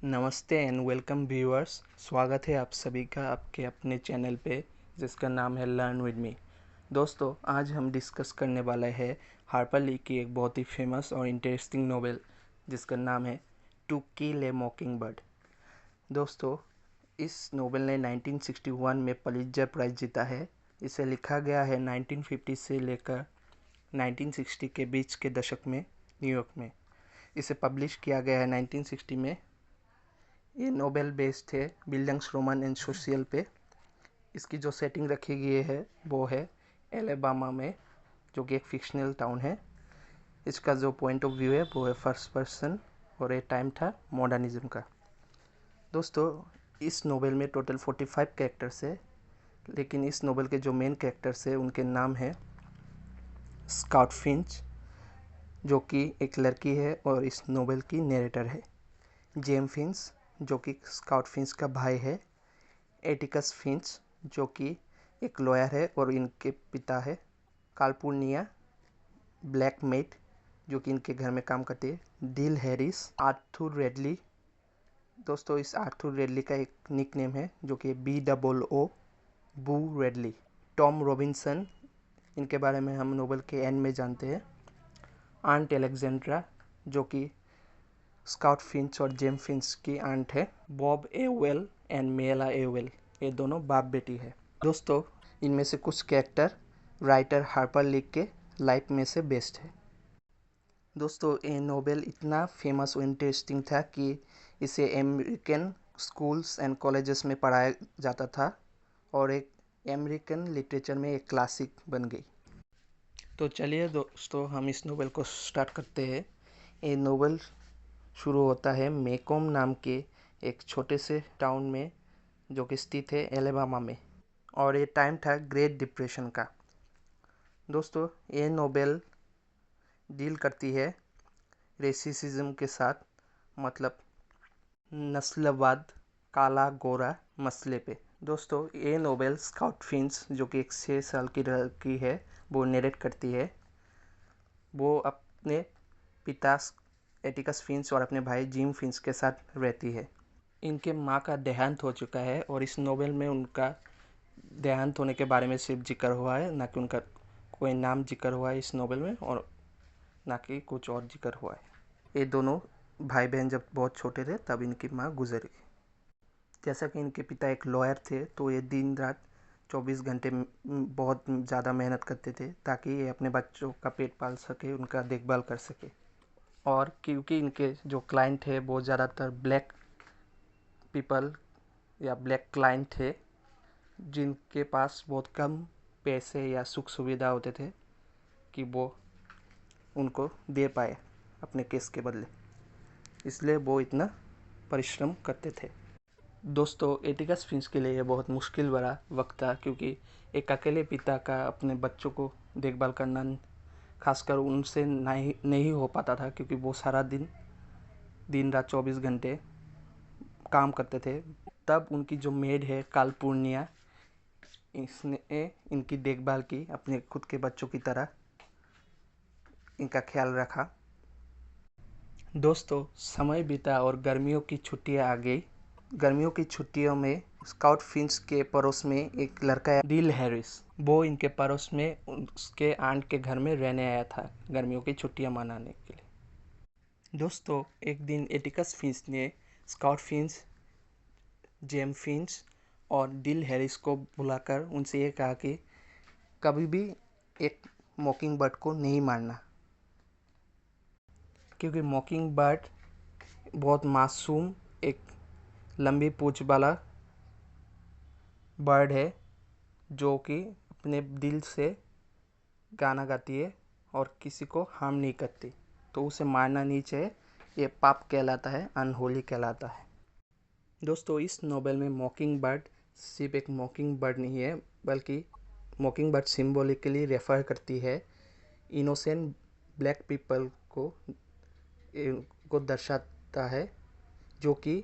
नमस्ते and welcome viewers. स्वागत है आप सभी का आपके अपने चैनल पे जिसका नाम है लर्न विद मी। दोस्तों, आज हम डिस्कस करने वाले हैं हार्पर ली की एक बहुत ही फेमस और इंटरेस्टिंग नोवेल जिसका नाम है टू किल ए मॉकिंग बर्ड। दोस्तों, इस नोवेल ने 1961 में पुलित्जर प्राइज़ जीता है। इसे लिखा गया है 1950 से लेकर 1960 के बीच के दशक में न्यूयॉर्क में। इसे पब्लिश किया गया है 1960 में। ये नोबेल बेस्ड है बिल्डिंग्स रोमन एंड सोशियल पे। इसकी जो सेटिंग रखी गई है वो है एलेबामा में, जो कि एक फिक्शनल टाउन है। इसका जो पॉइंट ऑफ व्यू है वो है फर्स्ट पर्सन और ये टाइम था मॉडर्निज्म का। दोस्तों, इस नोवेल में टोटल 45 कैरेक्टर्स है, लेकिन इस नोवेल के जो मेन कैरेक्टर्स है उनके नाम है स्काउट फिंच, जो कि एक लड़की है और इस नोवेल की नरेटर है। जेम फिंच, जो कि स्काउट फिंच का भाई है। एटिकस फिंच, जो कि एक लॉयर है और इनके पिता है। कालपुर्निया ब्लैक मेट, जो कि इनके घर में काम करती है। Dill Harris, Arthur Radley. दोस्तों, इस आर्थर रेडली का एक निक नेम है जो कि BOO बू रेडली। टॉम रॉबिन्सन, इनके बारे में हम नोवेल के एंड में जानते हैं। आंट एलेक्जेंड्रा, जो कि स्काउट फिंच और जेम फिंच की आंट है। Bob avail and Mela avail, ये दोनों बाप बेटी है। दोस्तों, इनमें से कुछ कैरेक्टर राइटर हार्पर ली के लाइफ में से बेस्ट है। दोस्तों, ये नोवेल इतना फेमस और इंटरेस्टिंग था कि इसे अमेरिकन स्कूल्स एंड कॉलेजेस में पढ़ाया जाता था और एक अमेरिकन लिटरेचर में एक क्लासिक बन गई। तो चलिए दोस्तों, हम इस नोवेल को स्टार्ट करते हैं। ये नोवेल शुरू होता है मेकोम नाम के एक छोटे से टाउन में, जो कि स्थित है एलेबामा में, और ये टाइम था ग्रेट डिप्रेशन का। दोस्तों, ये नोवेल डील करती है रेसिज्म के साथ, मतलब नस्लवाद, काला गोरा मसले पे। दोस्तों, ये नोवेल स्काउट फिंच, जो कि एक 6 साल की लड़की है, वो नरेट करती है। वो अपने पिता एटिकस फिंच और अपने भाई जिम फिंच के साथ रहती है। इनके माँ का देहांत हो चुका है और इस नोवेल में उनका देहांत होने के बारे में सिर्फ जिक्र हुआ है, ना कि उनका कोई नाम जिक्र हुआ है इस नोवेल में, और ना कि कुछ और जिक्र हुआ है। ये दोनों भाई बहन जब बहुत छोटे थे तब इनकी माँ गुजर गई। जैसा कि इनके पिता एक लॉयर थे, तो ये दिन रात 24 घंटे बहुत ज़्यादा मेहनत करते थे ताकि ये अपने बच्चों का पेट पाल सके, उनका देखभाल कर सके। और क्योंकि इनके जो क्लाइंट थे वो ज़्यादातर ब्लैक पीपल या ब्लैक क्लाइंट थे, जिनके पास बहुत कम पैसे या सुख सुविधा होते थे कि वो उनको दे पाए अपने केस के बदले, इसलिए वो इतना परिश्रम करते थे। दोस्तों, एटिकस फिंच के लिए ये बहुत मुश्किल भरा वक्त था, क्योंकि एक अकेले पिता का अपने बच्चों को देखभाल करना खासकर उनसे नहीं हो पाता था, क्योंकि वो सारा दिन रात 24 घंटे काम करते थे। तब उनकी जो मेड है कालपुर्निया, इसने इनकी देखभाल की, अपने खुद के बच्चों की तरह इनका ख्याल रखा। दोस्तों, समय बीता और गर्मियों की छुट्टियां आ गई। गर्मियों की छुट्टियों में स्काउट फिंच के पड़ोस में एक लड़का है डिल हैरिस। वो इनके पड़ोस में उसके आंट के घर में रहने आया था गर्मियों की छुट्टियां मनाने के लिए। दोस्तों, एक दिन एटिकस फिंच ने स्काउट फिंच, जेम फिंच और डिल हैरिस को बुलाकर उनसे ये कहा कि कभी भी एक मॉकिंग बर्ड को नहीं मारना, क्योंकि मॉकिंग बर्ड बहुत मासूम, एक लंबी पूंछ वाला बर्ड है जो कि अपने दिल से गाना गाती है और किसी को हार्म नहीं करती, तो उसे मारना नहीं चाहिए। ये पाप कहलाता है, अनहोली कहलाता है। दोस्तों, इस नोवेल में मॉकिंग बर्ड सिर्फ एक मॉकिंग बर्ड नहीं है, बल्कि मॉकिंग बर्ड सिम्बॉलिकली रेफर करती है इनोसेंट ब्लैक पीपल को दर्शाता है, जो कि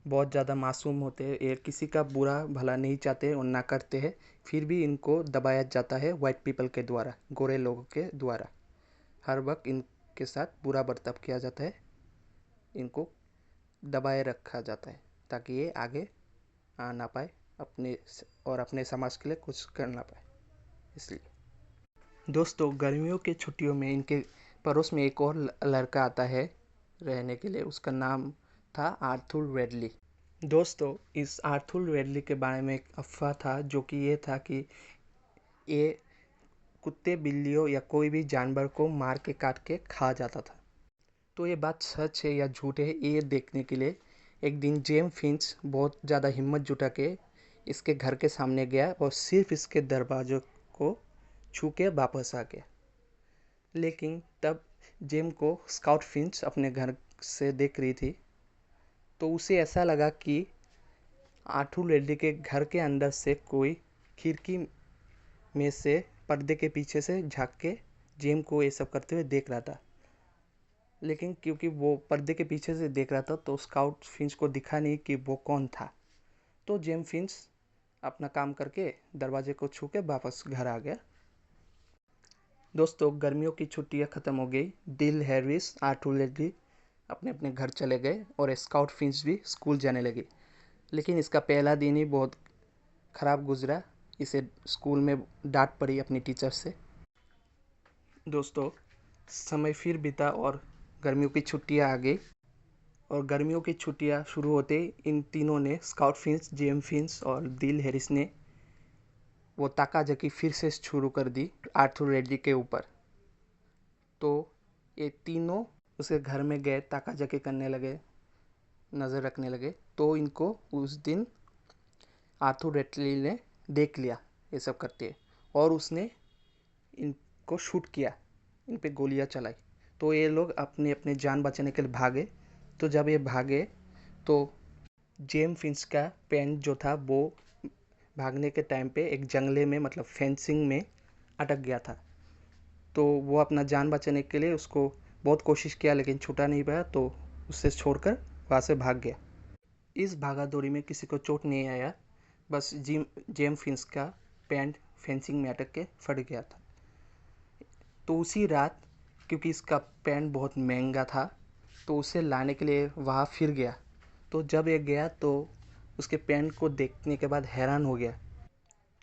बहुत ज़्यादा मासूम होते हैं। ये किसी का बुरा भला नहीं चाहते और ना करते हैं, फिर भी इनको दबाया जाता है वाइट पीपल के द्वारा, गोरे लोगों के द्वारा। हर वक्त इनके साथ बुरा बर्ताव किया जाता है, इनको दबाए रखा जाता है ताकि ये आगे आ ना पाए अपने समाज के लिए कुछ कर ना पाए, इसलिए। दोस्तों, गर्मियों के छुट्टियों में इनके पड़ोस में एक और लड़का आता है रहने के लिए। उसका नाम था आर्थर वेडली। दोस्तों, इस आर्थर वेडली के बारे में एक अफवाह था, जो कि ये था कि ये कुत्ते, बिल्लियों या कोई भी जानवर को मार के काट के खा जाता था। तो ये बात सच है या झूठ है, ये देखने के लिए एक दिन जेम फिंच बहुत ज़्यादा हिम्मत जुटा के इसके घर के सामने गया और सिर्फ इसके दरवाजे को छू के वापस आ गया। लेकिन तब जेम को स्काउट फिंच अपने घर से देख रही थी, तो उसे ऐसा लगा कि आर्थर वेडली के घर के अंदर से कोई खिड़की में से पर्दे के पीछे से झांक के जेम को ये सब करते हुए देख रहा था। लेकिन क्योंकि वो पर्दे के पीछे से देख रहा था, तो स्काउट फिंच को दिखा नहीं कि वो कौन था। तो जेम फिंच अपना काम करके दरवाजे को छू के वापस घर आ गया। दोस्तों, गर्मियों की छुट्टियां ख़त्म हो गई। डिल, हैरिस, आर्थर वेडली अपने अपने घर चले गए और स्काउट फिंच भी स्कूल जाने लगी। लेकिन इसका पहला दिन ही बहुत ख़राब गुजरा। इसे स्कूल में डांट पड़ी अपनी टीचर से। दोस्तों, समय फिर बीता और गर्मियों की छुट्टियां आ गई। और गर्मियों की छुट्टियां शुरू होते ही इन तीनों ने, स्काउट फिंच, जेम फिंच और डिल हैरिस ने, वो ताकाझकी फिर से शुरू कर दी आर्थर वेडली के ऊपर। तो ये तीनों उसके घर में गए, ताकाझकी करने लगे, नज़र रखने लगे। तो इनको उस दिन आर्थर वेडली ने देख लिया ये सब करते, और उसने इनको शूट किया, इन पे गोलियां चलाई। तो ये लोग अपने अपने जान बचाने के लिए भागे। तो जब ये भागे तो जेम फिंच का पेन जो था वो भागने के टाइम पे एक जंगले में, मतलब फेंसिंग में अटक गया था। तो वो अपना जान बचाने के लिए उसको बहुत कोशिश किया, लेकिन छूटा नहीं पाया, तो उससे छोड़कर वहाँ से भाग गया। इस भागा दौड़ी में किसी को चोट नहीं आया, बस जेम फिंच का पैंट फेंसिंग में अटक के फट गया था। तो उसी रात, क्योंकि इसका पैंट बहुत महंगा था, तो उसे लाने के लिए वहाँ फिर गया। तो जब ये गया तो उसके पैंट को देखने के बाद हैरान हो गया।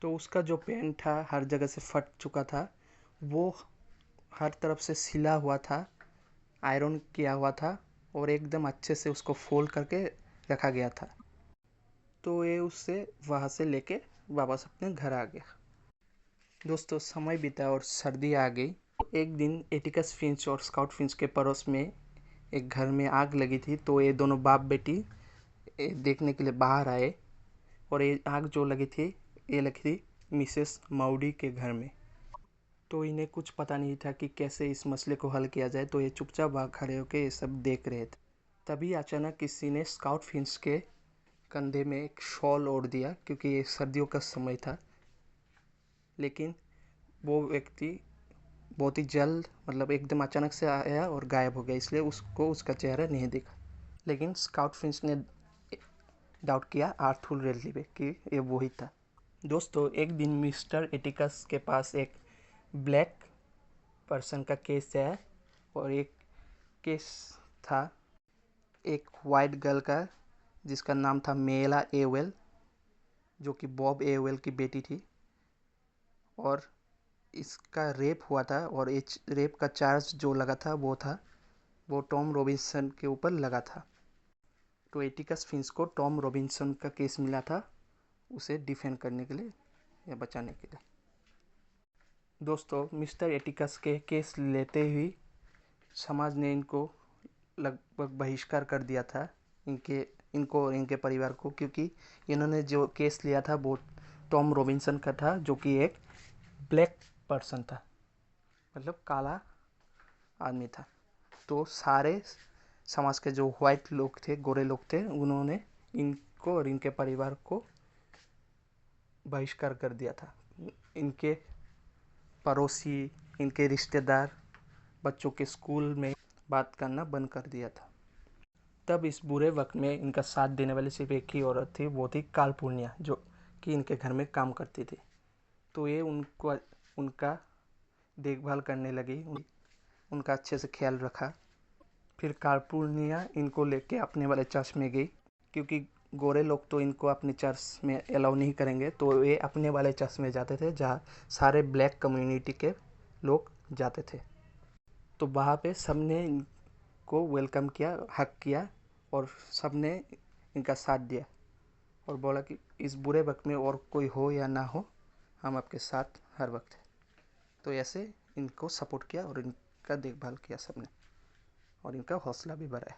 तो उसका जो पैंट था हर जगह से फट चुका था, वो हर तरफ से सिला हुआ था, आयरन किया हुआ था, और एकदम अच्छे से उसको फोल्ड करके रखा गया था। तो ये उससे वहाँ से लेके वापस अपने घर आ गया। दोस्तों, समय बीता और सर्दी आ गई। एक दिन एटिकस फिंच और स्काउट फिंच के पड़ोस में एक घर में आग लगी थी। तो ये दोनों बाप बेटी देखने के लिए बाहर आए, और ये आग जो लगी थी, ये लगी थी मिसेस माउडी के घर में। तो इन्हें कुछ पता नहीं था कि कैसे इस मसले को हल किया जाए, तो ये चुपचाप वहाँ खड़े होकर ये सब देख रहे थे। तभी अचानक किसी ने स्काउट फिंच के कंधे में एक शॉल ओढ़ दिया, क्योंकि ये सर्दियों का समय था। लेकिन वो व्यक्ति बहुत ही जल्द, मतलब एकदम अचानक से आया और गायब हो गया, इसलिए उसको उसका चेहरा नहीं दिखा। लेकिन स्काउट फिंच ने डाउट किया आर्थर वेडली पे कि ये वही था। दोस्तों, एक दिन मिस्टर एटिकस के पास एक ब्लैक पर्सन का केस आया, और एक केस था एक वाइट गर्ल का, जिसका नाम था मेला एवेल, जो कि बॉब एवेल की बेटी थी। और इसका रेप हुआ था, और ये रेप का चार्ज जो लगा था वो टॉम रॉबिन्सन के ऊपर लगा था। तो एटिकस फिंच को टॉम रॉबिन्सन का केस मिला था, उसे डिफेंड करने के लिए या बचाने के लिए। दोस्तों, मिस्टर एटिकस के केस लेते ही समाज ने इनको लगभग बहिष्कार कर दिया था, इनको और इनके परिवार को, क्योंकि इन्होंने जो केस लिया था वो टॉम रॉबिन्सन का था, जो कि एक ब्लैक पर्सन था, मतलब काला आदमी था। तो सारे समाज के जो वाइट लोग थे, गोरे लोग थे, उन्होंने इनको और इनके परिवार को बहिष्कार कर दिया था। इनके पड़ोसी, इनके रिश्तेदार, बच्चों के स्कूल में बात करना बंद कर दिया था। तब इस बुरे वक्त में इनका साथ देने वाली सिर्फ एक ही औरत थी, वो थी कालपुर्निया, जो कि इनके घर में काम करती थी। तो ये उनका देखभाल करने लगी, उनका अच्छे से ख्याल रखा। फिर कार्पुनिया इनको लेके अपने वाले चर्च में गई, क्योंकि गोरे लोग तो इनको अपने चर्च में अलाउ नहीं करेंगे, तो ये अपने वाले चर्च में जाते थे जहाँ सारे ब्लैक कम्युनिटी के लोग जाते थे। तो वहाँ पे सबने इनको वेलकम किया, हक किया और सबने इनका साथ दिया और बोला कि इस बुरे वक्त में और कोई हो या ना हो, हम आपके साथ हर वक्त हैं। तो ऐसे इनको सपोर्ट किया और इनका देखभाल किया सबने और इनका हौसला भी बढ़ाया।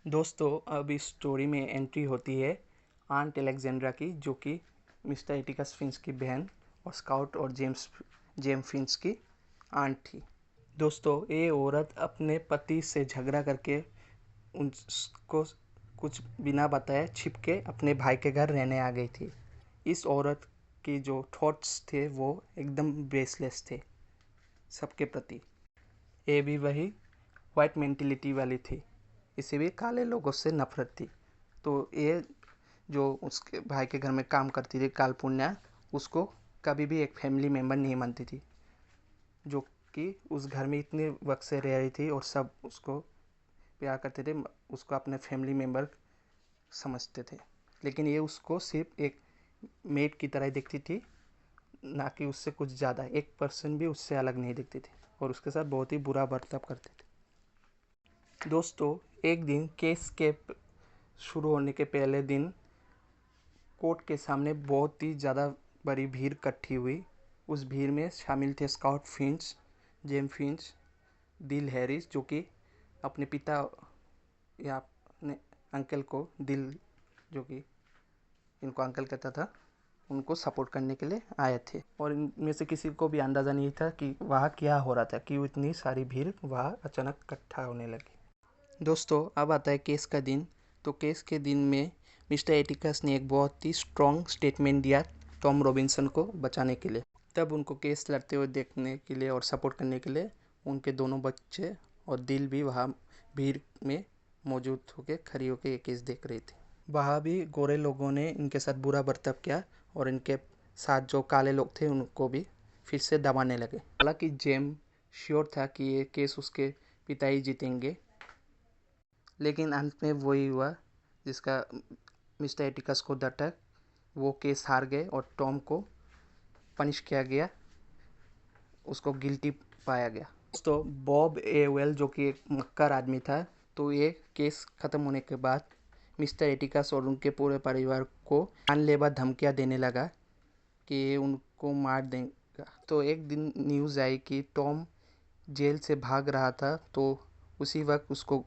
दोस्तों, अब इस स्टोरी में एंट्री होती है आंट एलेक्जेंड्रा की, जो कि मिस्टर एटिकस फिंच की बहन और स्काउट और जेम फिंच की आंट थी। दोस्तों, ये औरत अपने पति से झगड़ा करके उनको कुछ बिना बताए छिप के अपने भाई के घर रहने आ गई थी। इस औरत की जो थॉट्स थे वो एकदम बेसलेस थे सबके प्रति। ये भी वही वाइट मेंटेलिटी वाली थी, इसे भी काले लोगों से नफरत थी। तो ये जो उसके भाई के घर में काम करती थी कालपुन्या, उसको कभी भी एक फैमिली मेम्बर नहीं मानती थी, जो कि उस घर में इतने वक्त से रह रही थी और सब उसको प्यार करते थे, उसको अपने फैमिली मेम्बर समझते थे। लेकिन ये उसको सिर्फ एक मेड की तरह दिखती थी, ना कि उससे कुछ ज़्यादा। 1% भी उससे अलग नहीं दिखती थी और उसके साथ बहुत ही बुरा बर्ताव करते थे। दोस्तों, एक दिन केस के शुरू होने के पहले दिन कोर्ट के सामने बहुत ही ज़्यादा बड़ी भीड़ इकट्ठी हुई। उस भीड़ में शामिल थे स्काउट फिंच, जेम फिंच, दिल हैरिस, जो कि अपने पिता या अपने अंकल को, दिल जो कि इनको अंकल कहता था, उनको सपोर्ट करने के लिए आए थे। और इनमें से किसी को भी अंदाज़ा नहीं था कि वहाँ क्या हो रहा था, कि इतनी सारी भीड़ वहाँ अचानक इकट्ठा होने लगी। दोस्तों, अब आता है केस का दिन। तो केस के दिन में मिस्टर एटिकस ने एक बहुत ही स्ट्रॉन्ग स्टेटमेंट दिया टॉम रॉबिन्सन को बचाने के लिए। तब उनको केस लड़ते हुए देखने के लिए और सपोर्ट करने के लिए उनके दोनों बच्चे और दिल भी वहाँ भीड़ में मौजूद होकर खड़ी होकर ये केस देख रहे थे। वहाँ भी गोरे लोगों ने इनके साथ बुरा बर्ताव किया और इनके साथ जो काले लोग थे उनको भी फिर से दबाने लगे। हालांकि जेम श्योर था कि ये केस उसके पिता ही जीतेंगे, लेकिन अंत में वही हुआ जिसका मिस्टर एटिकस को डर था। वो केस हार गए और टॉम को पनिश किया गया, उसको गिल्टी पाया गया। तो बॉब एवेल, जो कि एक मक्कार आदमी था, तो ये केस ख़त्म होने के बाद मिस्टर एटिकस और उनके पूरे परिवार को जानलेवा धमकियाँ देने लगा कि ये उनको मार देगा। तो एक दिन न्यूज़ आई कि टॉम जेल से भाग रहा था, तो उसी वक्त उसको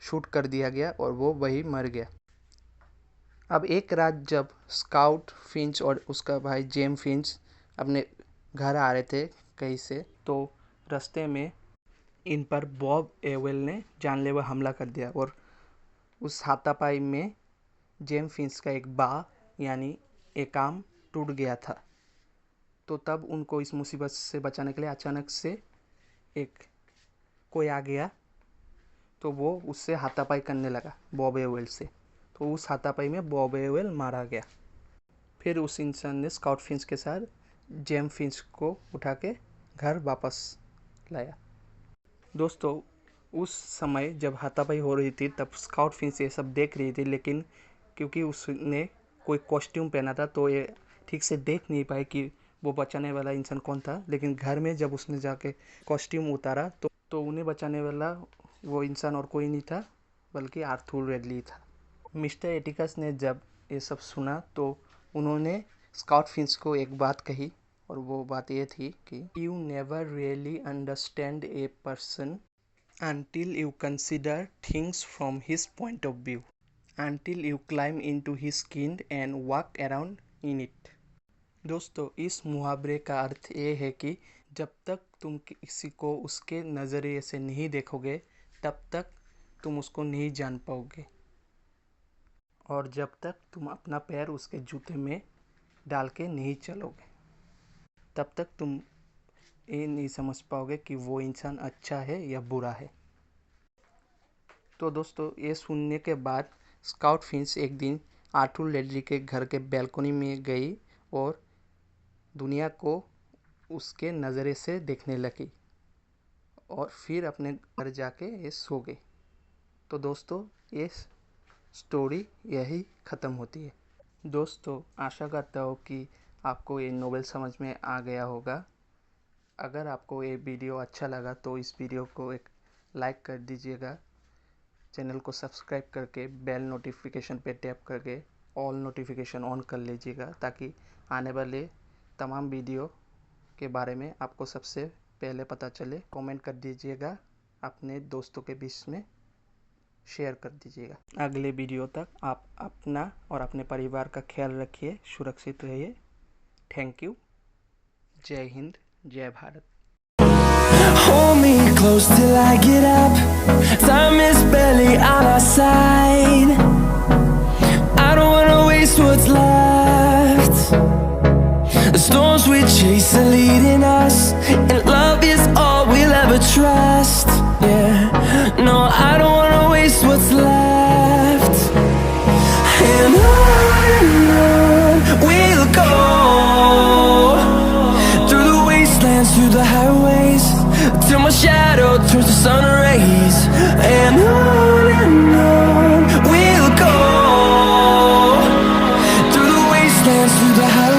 शूट कर दिया गया और वो वही मर गया। अब एक रात जब स्काउट फिंच और उसका भाई जेम फिंच अपने घर आ रहे थे कहीं से, तो रास्ते में इन पर बॉब एवेल ने जानलेवा हमला कर दिया और उस हाथापाई में जेम फिंच का एक बाह यानी एक आर्म टूट गया था। तो तब उनको इस मुसीबत से बचाने के लिए अचानक से एक कोई आ गया, तो वो उससे हाथापाई करने लगा बॉब एवेल से। तो उस हाथापाई में बॉब एवेल मारा गया। फिर उस इंसान ने स्काउट फिंच के साथ जेम फिंच को उठा के घर वापस लाया। दोस्तों, उस समय जब हाथापाई हो रही थी तब स्काउट फिंच ये सब देख रही थी, लेकिन क्योंकि उसने कोई कॉस्ट्यूम पहना था तो ये ठीक से देख नहीं पाए कि वो बचाने वाला इंसान कौन था। लेकिन घर में जब उसने जाके कॉस्ट्यूम उतारा तो उन्हें बचाने वाला वो इंसान और कोई नहीं था, बल्कि आर्थर रेडली था। मिस्टर एटिकस ने जब ये सब सुना तो उन्होंने स्काउट फिंच को एक बात कही, और वो बात ये थी कि you never really understand a person until you consider things from his point of view, until you climb into his skin and walk around in it। दोस्तों, इस मुहावरे का अर्थ ये है कि जब तक तुम किसी को उसके नज़रिए से नहीं देखोगे तब तक तुम उसको नहीं जान पाओगे, और जब तक तुम अपना पैर उसके जूते में डाल के नहीं चलोगे तब तक तुम ये नहीं समझ पाओगे कि वो इंसान अच्छा है या बुरा है। तो दोस्तों, ये सुनने के बाद स्काउट फिंच एक दिन आर्थर रेडली के घर के बैल्कनी में गई और दुनिया को उसके नज़रे से देखने लगी। और फिर अपने घर जाके ये सो गए। तो दोस्तों ये स्टोरी यही ख़त्म होती है। दोस्तों आशा करता हूँ कि आपको ये नोवेल समझ में आ गया होगा। अगर आपको ये वीडियो अच्छा लगा तो इस वीडियो को एक लाइक कर दीजिएगा। चैनल को सब्सक्राइब करके बेल नोटिफिकेशन पे टैप करके ऑल नोटिफिकेशन ऑन कर लीजिएगा, ताकि आने वाले तमाम वीडियो के बारे में आपको सबसे पहले पता चले। कमेंट कर दीजिएगा, अपने दोस्तों के बीच में शेयर कर दीजिएगा। अगले वीडियो तक आप अपना और अपने परिवार का ख्याल रखिए, सुरक्षित रहिए। Thank you. जय हिंद, जय Bharat. Hold me close till I get up. Time is barely on our side. I don't wanna waste what's left. The storms we chase are leading us, and love is all we'll ever trust. Yeah, no, I don't wanna waste what's left. And on we'll go, through the wastelands, through the highways, till my shadow turns to sun rays. And on we'll go, through the wastelands, through the highways.